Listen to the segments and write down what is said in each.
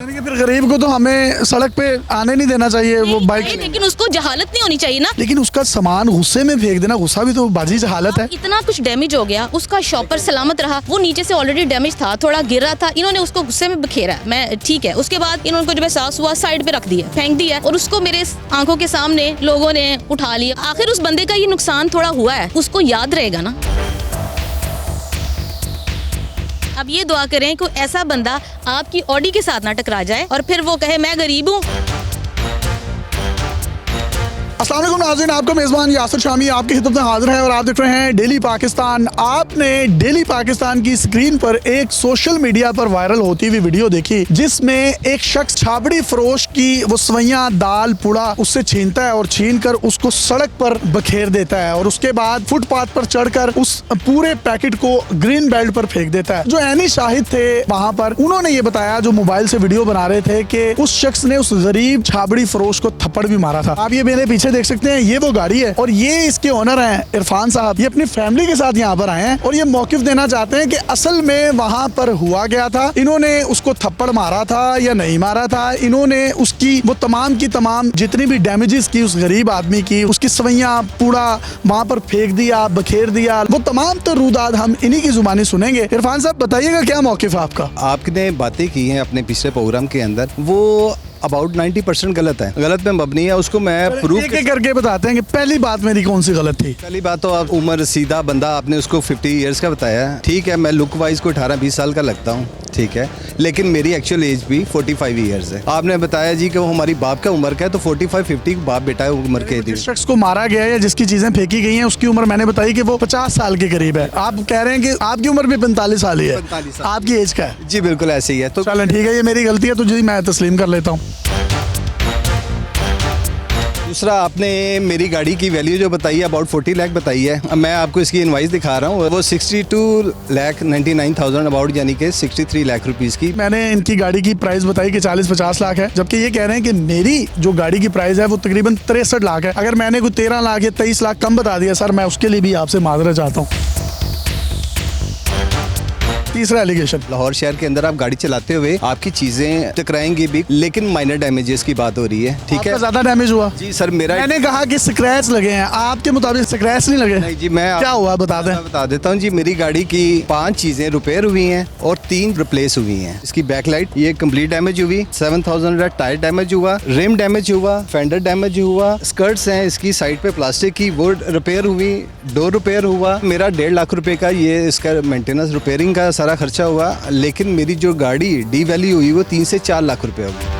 यानी कि फिर गरीब को तो हमें सड़क पे आने नहीं देना चाहिए वो बाइक। लेकिन उसको जहालत नहीं होनी चाहिए ना। लेकिन उसका सामान गुस्से में फेंक देना, गुस्सा भी तो बाजी जहालत है। इतना कुछ डैमेज हो गया, उसका शॉपर सलामत रहा, वो नीचे से ऑलरेडी डैमेज था, थोड़ा गिर रहा था, इन्होंने उसको गुस्से में बखेरा। मैं ठीक है, उसके बाद इन्होंने जब एहसास हुआ साइड पे रख दिया, फेंक दिया और उसको मेरे आंखों के सामने लोगों ने उठा लिया। आखिर उस बंदे का ये नुकसान थोड़ा हुआ है, उसको याद रहेगा ना। अब ये दुआ करें कि ऐसा बंदा आपकी ऑडी के साथ ना टकरा जाए और फिर वो कहे मैं गरीब हूँ। अस्सलाम वालेकुम नाज़रीन, आपका मेज़बान यासिर शामी आपकी खिदमत में हाजिर है और आप देख रहे हैं डेली पाकिस्तान। आपने डेली पाकिस्तान की स्क्रीन पर एक सोशल मीडिया पर वायरल होती हुई वीडियो देखी जिसमें एक शख्स छाबड़ी फरोश की वो सवैयां, दाल, पुड़ा उससे छीनता है और छीन कर उसको सड़क पर बखेर देता है और उसके बाद फुटपाथ पर चढ़कर उस पूरे पैकेट को ग्रीन बेल्ट पर फेंक देता है। जो ऐनी शाहिद थे वहाँ पर, उन्होंने ये बताया, जो मोबाइल से वीडियो बना रहे थे, कि उस शख्स ने उस गरीब छाबड़ी फरोश को थप्पड़ भी मारा था। आप ये मेरे पीछे देख सकते हैं, ये वो गाड़ी है और ये इसके ओनर हैं इरफान साहब। ये अपनी फैमिली के साथ यहाँ पर आए हैं और ये मौकिफ देना चाहते हैं कि असल में वहाँ पर हुआ गया था, इन्होंने उसको थप्पड़ मारा था या नहीं मारा था, इन्होंने उसकी वो तमाम की तमाम जितनी भी डैमेजेस की उस गरीब आदमी की, उसकी सवैयां, पूड़ा वहाँ पर फेंक दिया, बखेर दिया, वो तमाम तो रुदाद हम इन्हीं की जुबानी सुनेंगे। इरफान साहब बताइएगा क्या मौकिफ है आपका? आपने बातें की हैं अपने पिछले प्रोग्राम के अंदर, वो अबाउट 90% गलत है, गलत में मबनी है। उसको मैं प्रूफ एक करके बताते हैं कि पहली बात मेरी कौन सी गलत थी। पहली बात तो आप उम्र सीधा बंदा, आपने उसको 50 इयर्स का बताया। ठीक है, मैं लुक वाइज को 18-20 साल का लगता हूँ, ठीक है, लेकिन मेरी एक्चुअल एज भी 45 इयर्स है। आपने बताया जी कि वो हमारी बाप का उम्र का है, तो 45-50 बाप बेटा उम्र के। जिस शख्स को मारा गया है या जिसकी चीजें फेंकी गई हैं उसकी उम्र मैंने बताई कि वो 50 साल के करीब है। आप कह रहे हैं कि आपकी उम्र भी 45 साल ही है। 45 साल आपकी एज का है? जी बिल्कुल ऐसे ही है। तो चलें ठीक है, ये मेरी गलती है तो जी मैं तस्लीम कर लेता हूँ। दूसरा, आपने मेरी गाड़ी की वैल्यू जो बताई है अबाउट 40 लाख बताई है। अब मैं आपको इसकी इनवाइस दिखा रहा हूँ, वो 62,99,000 अबाउट, यानी कि 63 लाख रुपीस की। मैंने इनकी गाड़ी की प्राइस बताई कि 40-50 लाख है, जबकि ये कह रहे हैं कि मेरी जो गाड़ी की प्राइस है वो तकरीबन 63 लाख है। अगर मैंने कोई 13 लाख या 23 लाख कम बता दिया सर, मैं उसके लिए भी आपसे माजरत चाहता हूँ। तीसरा एलिगेशन, लाहौर शहर के अंदर आप गाड़ी चलाते हुए आपकी चीजें टकराएंगी भी, लेकिन माइनर डैमेजेस की बात हो रही है, ठीक है। ज्यादा डैमेज हुआ? जी सर, मैंने कहा कि स्क्रैच लगे हैं, आपके मुताबिक स्क्रैच नहीं लगे? नहीं जी, मैं क्या हुआ बता दें। बता देता हूँ जी। मेरी गाड़ी की 5 चीजें रिपेयर हुई हैं और 3 रिप्लेस हुई हैं। इसकी बैकलाइट ये कंप्लीट डैमेज हुई, 7,000 टायर डैमेज हुआ, रिम डैमेज हुआ, फेंडर डैमेज हुआ, स्कर्ट्स हैं इसकी साइड पे प्लास्टिक की वो रिपेयर हुई, डोर रिपेयर हुआ। मेरा 1.5 लाख रुपए का ये इसका मेंटेनेंस रिपेयरिंग का सारा खर्चा हुआ, लेकिन मेरी जो गाड़ी डी वैल्यू हुई वो 3 से 4 लाख रुपए होगी।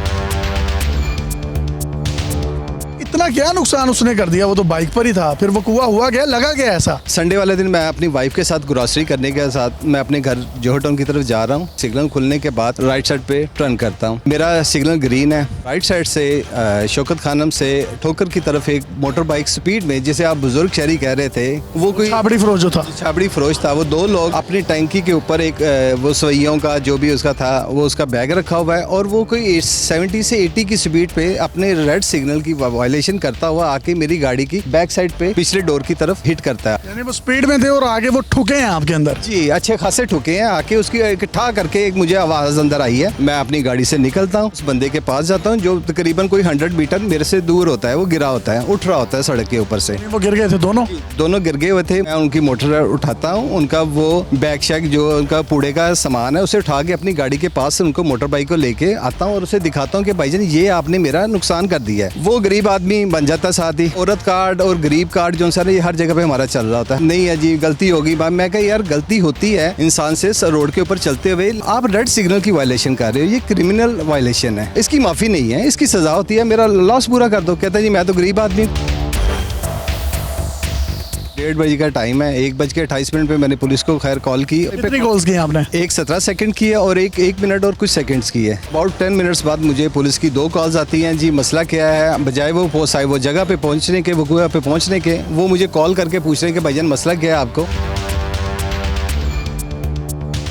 इतना क्या नुकसान उसने कर दिया? वो तो बाइक पर ही था, फिर वो कुआ हुआ क्या, लगा क्या ऐसा? संडे वाले दिन मैं अपनी वाइफ के साथ ग्रोसरी करने के साथ मैं अपने घर जोहर टाउन की तरफ जा रहा हूँ। सिग्नल खुलने के बाद राइट साइड पे टर्न करता हूँ, मेरा सिग्नल ग्रीन है। राइट साइड से शौकत खानम से ठोकर की तरफ एक मोटर बाइक स्पीड में, जिसे आप बुजुर्ग शहरी कह रहे थे, वो कोई छाबड़ी फरोश जो था, छाबड़ी फरोश था, वो 2 लोग अपनी टंकी के ऊपर एक वो सवैयों का जो भी उसका था वो उसका बैग रखा हुआ है और वो कोई 70 से 80 की स्पीड पे अपने रेड सिग्नल की वायलेशन करता हुआ आके मेरी गाड़ी की बैक साइड पे पिछले डोर की तरफ हिट करता है। यानी वो स्पीड में थे और आगे वो ठुके हैं आपके अंदर? जी, अच्छे खासे ठुके हैं। आके उसकी इकट्ठा करके एक मुझे आवाज अंदर आई है। मैं अपनी गाड़ी से निकलता हूँ, उस बंदे के पास जाता हूँ जो तकरीबन कोई 100 मीटर मेरे से दूर होता है। वो गिरा होता है, उठ रहा होता है सड़क के ऊपर से। वो गिर गए थे दोनों गिर गए हुए थे। मैं उनकी मोटर उठाता हूँ, उनका वो बैग शैग जो उनका पूड़े का सामान है उसे उठा के अपनी गाड़ी के पास से उनको मोटर बाइक को लेके आता हूँ और उसे दिखाता हूँ कि भाईजान ये आपने मेरा नुकसान कर दिया है। वो गरीब आदमी बन जाता, साथ ही औरत कार्ड और गरीब कार्ड जो सर ये हर जगह पे हमारा चल रहा होता है। नहीं है जी, गलती होगी। मैं कहा यार गलती होती है इंसान से, रोड के ऊपर चलते हुए आप रेड सिग्नल की वायलेशन कर रहे हो, ये क्रिमिनल वायलेशन है, इसकी माफी नहीं है, इसकी सजा होती है, मेरा लॉस पूरा कर दो। कहता है जी मैं तो गरीब आदमी। 1:30 बजे का टाइम है, 1:28 पे मैंने पुलिस को खैर कॉल की। कितनी कॉल्स की आपने? एक 17 सेकंड की है और एक मिनट और कुछ सेकंड्स की है। अबाउट 10 मिनट्स बाद मुझे पुलिस की 2 कॉल्स आती हैं। जी मसला क्या है, बजाय वो जगह पे पहुंचने के, वकूआ पे पहुंचने के, वो मुझे कॉल करके पूछ रहे हैं कि भाईजान मसला क्या है आपको।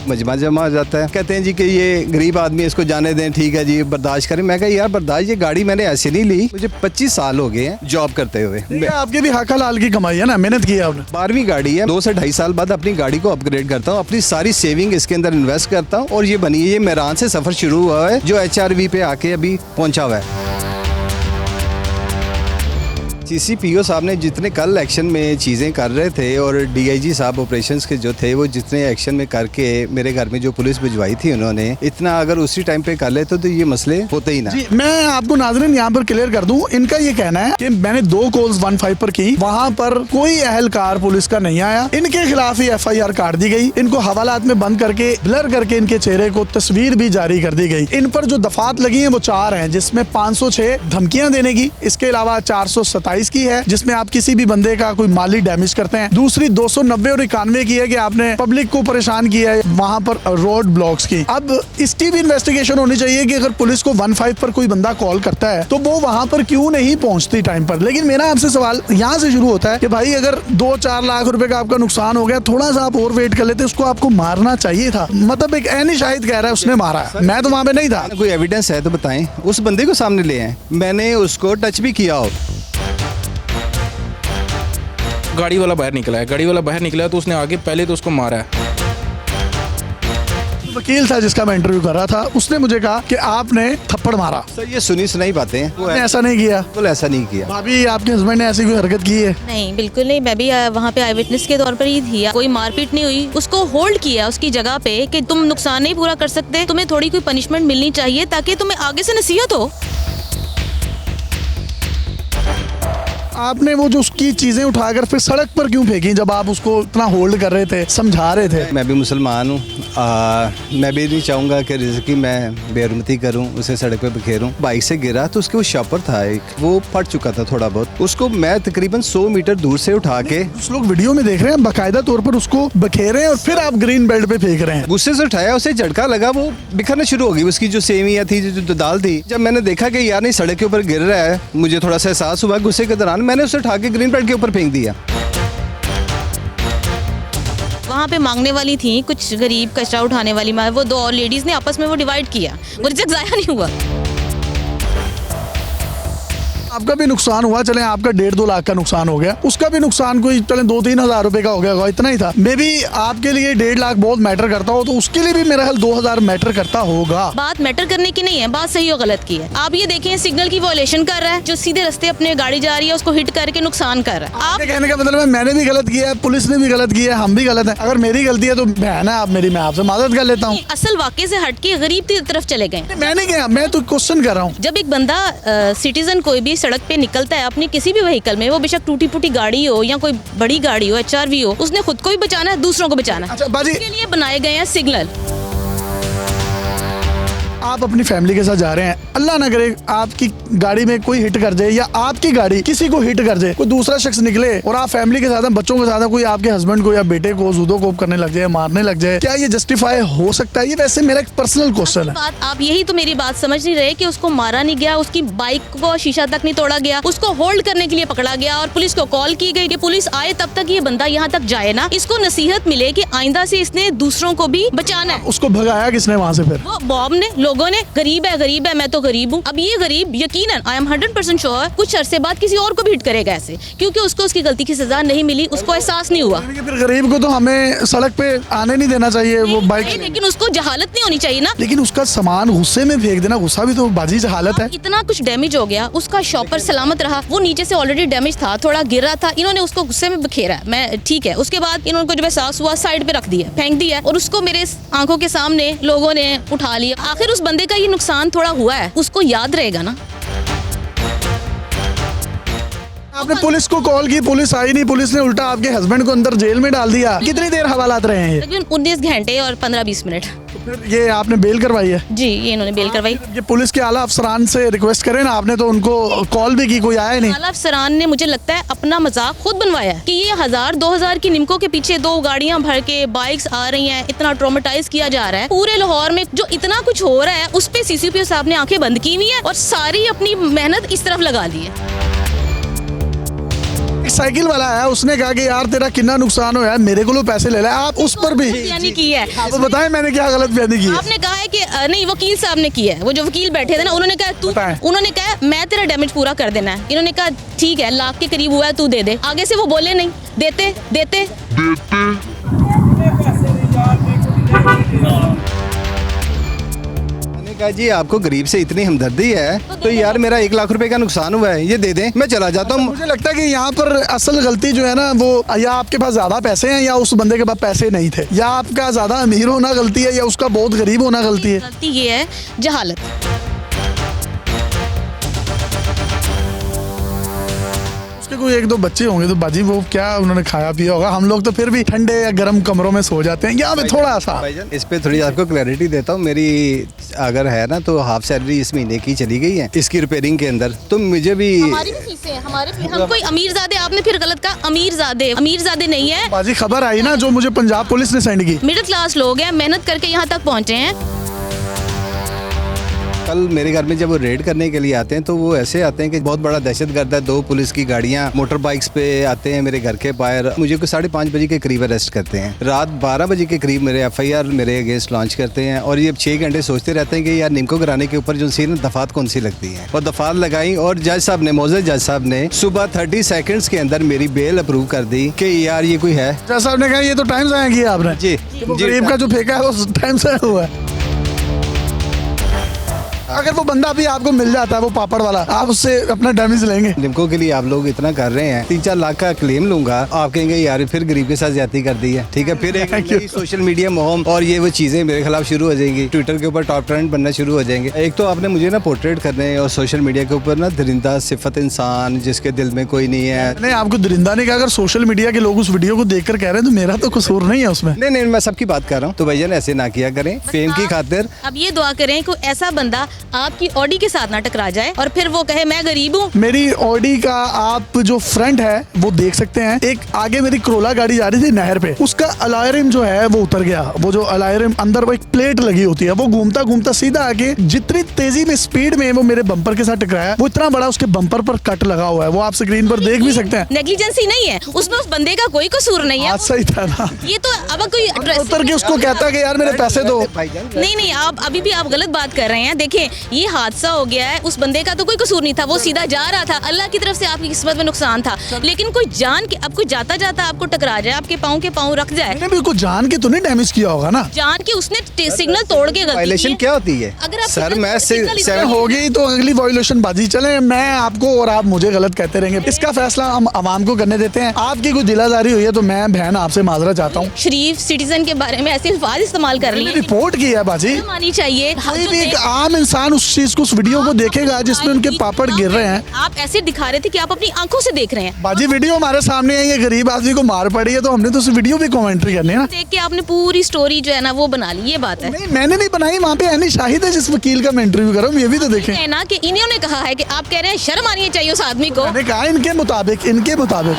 मजमा जमा हो जाता है। कहते हैं जी कि ये गरीब आदमी है, इसको जाने दें, ठीक है जी बर्दाश्त करें। मैं कहा यार बर्दाश्त, ये गाड़ी मैंने ऐसे नहीं ली, मुझे 25 साल हो गए हैं जॉब करते हुए। ये आपकी भी हक हलाल की कमाई है ना, मेहनत की है आपने। 12वीं गाड़ी है, 2 से 2.5 साल बाद अपनी गाड़ी को अपग्रेड करता हूँ, अपनी सारी सेविंग इसके अंदर इन्वेस्ट करता हूँ और ये बनी है। ये मेरान से सफर शुरू हुआ है जो HRV पे आके अभी पहुंचा हुआ है। CCPO साहब ने जितने कल एक्शन में चीज़ें कर रहे थे और DIG साहब ऑपरेशंस के जो थे वो जितने एक्शन में करके मेरे घर में जो पुलिस भिजवाई थी उन्होंने, इतना अगर उसी टाइम पे कर लेते तो ये मसले होते ही ना। जी मैं आपको नाज़रीन यहाँ पर क्लियर कर दूं, इनका ये कहना है कि मैंने 2 कॉल्स 15 पर की, वहाँ पर कोई अहलकार पुलिस का नहीं आया, इनके खिलाफ ही FIR काट दी गई, इनको हवालात में बंद करके ब्लर करके इनके चेहरे को तस्वीर भी जारी कर दी गई। इन पर जो दफात लगी है वो 4 हैं, जिसमें 506 धमकियां देने की, इसके अलावा 427 की है जिसमें आप किसी भी बंदे का कोई माली डैमेज करते हैं, दूसरी 290 और 91 की है कि आपने पब्लिक को परेशान किया है वहां पर रोड ब्लॉक्स की। अब इसकी भी इन्वेस्टिगेशन होनी चाहिए कि अगर पुलिस को 15 पर कोई बंदा कॉल करता है तो वो वहां पर क्यों नहीं पहुंचती टाइम पर। लेकिन मेरा आपसे सवाल यहाँ से शुरू होता है कि भाई अगर 2-4 लाख रुपए का आपका नुकसान हो गया, थोड़ा सा आप और वेट कर लेते, उसको आपको मारना चाहिए था। मतलब एक ऐनी शाहिद कह रहा है उसने मारा है, मैं तो वहां पे नहीं था। कोई एविडेंस है तो बताएं, उस बंदे को सामने ले आए, मैंने उसको टच भी किया हो। गाड़ी वाला बाहर निकला है, गाड़ी वाला बाहर निकला है तो उसने आगे पहले तो उसको मारा है। वकील था जिसका मैं इंटरव्यू कर रहा था, उसने मुझे कहा कि आपने थप्पड़ मारा। सर ये सुनी सुनाई बातें हैं, वो ऐसा नहीं किया, बिल्कुल ऐसा नहीं किया। भाभी आपके हस्बैंड ने ऐसी कोई हरकत की है? नहीं बिल्कुल नहीं, मैं भी वहाँ पे आई विटनेस के तौर पर ही थी। कोई मारपीट नहीं हुई, उसको होल्ड किया उसकी जगह पे कि तुम नुकसान नहीं पूरा कर सकते, तुम्हें थोड़ी कोई पनिशमेंट मिलनी चाहिए ताकि तुम्हें आगे से नसीहत हो। आपने वो जो उसकी चीजें उठाकर फिर सड़क पर क्यों फेंकी जब आप उसको इतना होल्ड कर रहे थे, समझा रहे थे? मैं भी मुसलमान हूँ, मैं भी नहीं चाहूँगा कि रिज़्की मैं बेरुमती करूँ, उसे सड़क पे बिखेरूँ। बाइक से गिरा तो उसके वो शॉपर था एक, वो फट चुका था थोड़ा बहुत, उसको मैं तकरीबन 100 मीटर दूर से उठा के, कुछ लोग वीडियो में देख रहे हैं बाकायदा तौर पर उसको बखेरे हैं और फिर आप ग्रीन बेल्ट पे फेंक रहे हैं। गुस्से से उठाया, उसे झटका लगा, वो बिखरना शुरू हो गई। उसकी जो सेवियाँ थी, जो दाल थी, जब मैंने देखा कि यार नहीं सड़क के ऊपर गिर रहा है, मुझे थोड़ा सा एहसास हुआ। गुस्से के दौरान मैंने उसे उठा के ग्रीन बेल्ट के ऊपर फेंक दिया। वहाँ पे मांगने वाली थी कुछ गरीब कचरा उठाने वाली माँ, वो 2 और लेडीज ने आपस में वो डिवाइड किया, वो रिजक जाया नहीं हुआ। आपका भी नुकसान हुआ, चले आपका 1.5-2 लाख का नुकसान हो गया, उसका भी नुकसान कोई चले 2-3 हज़ार रुपए का हो गया होगा, इतना ही था। मे भी आपके लिए 1.5 लाख बहुत मैटर करता हो तो उसके लिए भी मेरा ख्याल 2000 मैटर करता होगा। बात मैटर करने की नहीं है, बात सही और गलत की है। आप ये देखें सिग्नल की वायलेशन कर रहा है, जो सीधे रास्ते अपने गाड़ी जा रही है उसको हिट करके नुकसान कर रहा है। आप कहने का मतलब है मैंने भी गलत किया है, पुलिस ने भी गलत किया है, हम भी गलत है। अगर मेरी गलती है तो बहन है आप मेरी, मैं आपसे मदद कर लेता हूँ। असल वाक़े से हट के गरीब की तरफ चले गए। मैं नहीं गया, मैं तो क्वेश्चन कर रहा हूँ। जब एक बंदा सिटीजन कोई भी सड़क पे निकलता है अपनी किसी भी व्हीकल में, वो बेशक टूटी फूटी गाड़ी हो या कोई बड़ी गाड़ी हो, HRV हो, उसने खुद को भी बचाना है, दूसरों को बचाना है। अच्छा बाजी, इसके लिए बनाए गए हैं सिग्नल। आप अपनी फैमिली के साथ जा रहे हैं, अल्लाह ना करे आपकी गाड़ी में कोई हिट कर जाए या आपकी गाड़ी किसी को हिट कर जाए, कोई दूसरा शख्स निकले और आप फैमिली के साथ हैं, बच्चों के साथ हैं, कोई आपके हस्बैंड को या बेटे को जूदो कोप करने लग जाए, मारने लग जाए, क्या ये जस्टिफाई हो सकता है? ये वैसे मेरा एक पर्सनल क्वेश्चन है। बात आप यही तो मेरी बात समझ नहीं रहे कि उसको मारा नहीं गया, उसकी बाइक को शीशा तक नहीं तोड़ा गया, उसको होल्ड करने के लिए पकड़ा गया और पुलिस को कॉल की गई कि पुलिस आए तब तक ये बंदा यहाँ तक जाए ना, इसको नसीहत मिले कि आइंदा से इसने दूसरों को भी बचाना है। उसको भगाया किसने वहाँ से? फिर वो बॉब ने, लोगों ने, गरीब है, मैं तो गरीब हूँ। अब ये गरीब यकीनन आई एम 100% श्योर कुछ अरसे बाद किसी और को भी हिट करेगा ऐसे, क्योंकि उसको उसकी गलती की सजा नहीं मिली, उसको एहसास नहीं हुआ। फिर गरीब को तो हमें सड़क पे आने नहीं देना चाहिए वो बाइक, लेकिन उसको जहालत नहीं होनी चाहिए ना। लेकिन उसका सामान गुस्से में फेंक देना, गुस्सा भी तो बाजी जहालत है। इतना कुछ डैमेज हो गया, उसका शॉपर सलामत रहा, वो नीचे से ऑलरेडी डैमेज था, थोड़ा गिर रहा था, इन्होंने उसको गुस्से में बखेरा, मैं ठीक है। उसके बाद इन्होंने जब एहसास हुआ साइड पे रख दिया, फेंक दिया और उसको मेरे आंखों के सामने लोगों ने उठा लिया। आखिर उस बंदे का ये नुकसान थोड़ा हुआ है, उसको याद रहेगा ना। आपने पुलिस को कॉल की, पुलिस आई नहीं, पुलिस ने उल्टा आपके हस्बैंड को अंदर जेल में डाल दिया। कितनी देर हवालात रहे हैं ये? तकरीबन 19 घंटे और 15-20 मिनट। तो फिर ये आपने बेल करवाई है? जी, ये इन्होंने बेल करवाई। ये पुलिस के आला अफसरान से रिक्वेस्ट करें ना, आपने तो उनको कॉल भी की, कोई आया नहीं। आला अफसरान ने मुझे लगता है अपना मजाक खुद बनवाया है कि ये 1000-2000 की निमकों के पीछे 2 गाड़ियां भर के बाइक्स आ रही हैं, इतना ट्रॉमेटाइज किया जा रहा है। पूरे लाहौर में जो इतना कुछ हो रहा है उस पे CCPO साहब ने आंखें बंद की हुई है और सारी अपनी मेहनत इस तरफ लगा दी है। साइकिल वाला है, उसने कहा कि यार तेरा कितना नुकसान हो है, मेरे को पैसे ले ले। आप उस पर भी बयानी की है। आप बताएं मैंने क्या गलत बयानी की है? आपने कहा है कि नहीं, वकील साहब ने की है, वो जो वकील बैठे थे ना, उन्होंने कहा तू, बताएं। उन्होंने कहा मैं तेरा डैमेज पूरा कर देना है। इन्होंने कहा ठीक है, लाख के करीब हुआ है, तू दे दे। आगे से वो बोले नहीं, देते देते। मैंने कहा जी आपको गरीब से इतनी हमदर्दी है तो यार मेरा 1 लाख रुपए का नुकसान हुआ है, ये दे दें, मैं चला जाता हूँ। मुझे लगता है कि यहाँ पर असल गलती जो है ना, वो या आपके पास ज्यादा पैसे हैं या उस बंदे के पास पैसे नहीं थे, या आपका ज्यादा अमीर होना गलती है या उसका बहुत गरीब होना गलती है। गलती ये है जहालत। उसके कोई 1-2 बच्चे होंगे तो बाजी वो क्या उन्होंने खाया पिया होगा। हम लोग तो फिर भी ठंडे या गर्म कमरों में सो जाते हैं। यहाँ पे थोड़ा सा भाईजान इस पे थोड़ी आपको क्लैरिटी देता हूँ। मेरी अगर है ना तो हाफ सैलरी इस महीने की चली गई है इसकी रिपेयरिंग के अंदर, तो मुझे भी हमारी भी फीसें हैं, हम कोई अमीरजादे, आपने फिर गलत कहा, अमीरजादे नहीं है। बाजी खबर आई ना जो मुझे पंजाब पुलिस ने सेंड की। मिडिल क्लास लोग हैं, मेहनत करके यहाँ तक पहुँचे हैं। कल मेरे घर में जब वो रेड करने के लिए आते हैं तो वो ऐसे आते हैं कि बहुत बड़ा दहशतगर्द है, 2 पुलिस की गाड़ियां मोटर बाइक्स पे आते हैं मेरे घर के बाहर। मुझे को 5:30 बजे के करीब अरेस्ट करते हैं। रात 12 बजे के करीब मेरे FIR मेरे अगेंस्ट लॉन्च करते हैं और ये 6 घंटे सोचते रहते हैं कि यार निमको कराने के ऊपर जो सी ना दफात कौन सी लगती है, और दफात लगाई और जज साहब ने, मौजूद जज साहब ने सुबह 30 सेकंड्स के अंदर मेरी बेल अप्रूव कर दी कि यार ये कोई है। जज साहब ने कहा ये तो टाइम से किया आपने जी वो गरीब का जो फेंका है वो टाइम से हुआ है। अगर वो बंदा भी आपको मिल जाता है वो पापड़ वाला, आप उससे अपना डैमेज लेंगे? निमको के लिए आप लोग इतना कर रहे हैं, 3-4 लाख का क्लेम लूंगा, आप कहेंगे यार फिर गरीब के साथ ज्यादती कर दी है। ठीक है, फिर एक नई सोशल मीडिया मुहिम और ये वो चीजें मेरे खिलाफ शुरू हो जाएंगी, ट्विटर के ऊपर टॉप ट्रेंड बनना शुरू हो जाएंगे। एक तो आपने मुझे ना पोर्ट्रेट करने और सोशल मीडिया के ऊपर ना दरिंदा सिफत इंसान जिसके दिल में कोई नहीं है। नहीं, आपको दरिंदा नहीं कहा। अगर सोशल मीडिया के लोग उस वीडियो को देखकर कह रहे हैं तो मेरा तो कसूर नहीं है उसमें। नहीं, मैं सबकी बात कर रहा हूँ, तो भैया ऐसे ना किया करें फेम की खातिर। अब ये दुआ करें कोई ऐसा बंदा आपकी ऑडी के साथ ना टकरा जाए और फिर वो कहे मैं गरीब हूँ। मेरी ऑडी का आप जो फ्रंट है वो देख सकते हैं। एक आगे मेरी क्रोला गाड़ी जा रही थी नहर पे, उसका अलायरिम जो है वो उतर गया। वो जो अलायरिम अंदर वो एक प्लेट लगी होती है, वो घूमता घूमता सीधा आके जितनी तेजी में स्पीड में वो मेरे बम्पर के साथ टकराया, वो इतना बड़ा उसके बम्पर पर कट लगा हुआ है। वो आप स्क्रीन पर देख भी सकते हैं। नेग्लिजेंसी नहीं है उसमें, उस बंदे का कोई कसूर नहीं है। हादसा ही था ना। ये तो अब कोई उतर के उसको कहता कि यार मेरे पैसे दो। नहीं, आप अभी भी आप गलत बात कर रहे हैं। देखिए ये हादसा हो गया है, उस बंदे का तो कोई कसूर नहीं था, वो सीधा जा रहा था, अल्लाह की तरफ से आपकी किस्मत में नुकसान था। लेकिन कोई जान के, अब कोई जाता जाता आपको टकरा जाए, आपके पाँव के पाँव रख जाए, मैंने बिल्कुल जान के तो नहीं डैमेज किया होगा ना। जान के उसने सिग्नल तोड़ के गलती वायलेशन की क्या होती है? अगर आप सर मैं सिग्नल होगी तो अगली वायलेशन बाजी चले, मैं आपको और आप मुझे गलत कहते रहेंगे। इसका फैसला हम आवाम को करने देते हैं। आपकी कोई दिलादारी हुई है तो मैं बहन आपसे माजरा चाहता हूँ। शरीफ सिटीजन के बारे में ऐसे अल्फाज इस्तेमाल कर लिए, रिपोर्ट की है बाजी, मानी चाहिए। कोई भी एक आम इंसान उस चीज को, उस वीडियो को देखेगा जिसमें उनके पापड़ गिर रहे हैं। आप ऐसे दिखा रहे थे कि आप अपनी आंखों से देख रहे हैं। बाजी वीडियो हमारे सामने है, ये गरीब आदमी को मार पड़ी है तो हमने तो उस वीडियो पे कमेंट्री करनी है ना। देख के आपने पूरी स्टोरी जो है ना वो बना ली, ये बात है। नहीं मैंने नहीं बनाई, वहाँ पे एनी शाहिद है जिस वकील का मैं इंटरव्यू कर रहा हूँ, ये भी तो देखें। है ना कि इन्होंने कहा है कि आप कह रहे हैं शर्म आनी चाहिए उस आदमी को। मैंने कहा इनके मुताबिक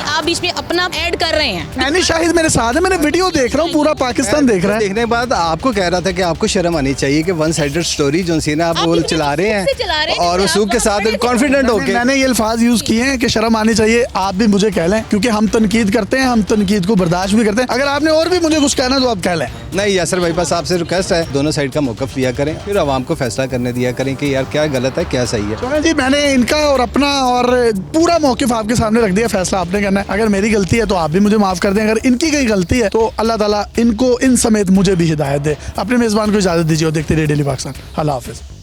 आप बीच में अपना ऐड कर रहे हैं। एनी शाहिद मेरे साथ है, मैंने वीडियो देख रहा हूँ, पूरा पाकिस्तान देख रहा है। देखने के बाद आपको कह रहा था कि आपको शर्म आनी चाहिए कि 1 साइडेड स्टोरी जो सी ना आप वो चला रहे हैं और उसूक के साथ कॉन्फिडेंट होके। मैंने ये अल्फाज यूज किए हैं कि शर्म आनी चाहिए। आप भी मुझे कह लें क्योंकि हम तनकीद करते हैं, हम तनकीद को बर्दाश्त भी करते हैं। अगर आपने और भी मुझे कुछ कहना तो आप कह लें। नहीं यासर भाई, बस आपसे रिक्वेस्ट है दोनों साइड का मौकफ लिया करें, फिर आवाम को फैसला करने दिया करें कि यार क्या गलत है क्या सही है। तो जी मैंने इनका और अपना और पूरा मौकिफ आपके सामने रख दिया, फैसला आपने करना है। अगर मेरी गलती है तो आप भी मुझे माफ कर दें, अगर इनकी कोई गलती है तो अल्लाह ताला इनको इन समेत मुझे भी हिदायत दे। अपने मेजबान को इजाजत दीजिए और देखते रहिए डेली पाकिस्तान। अल्लाह हाफिज।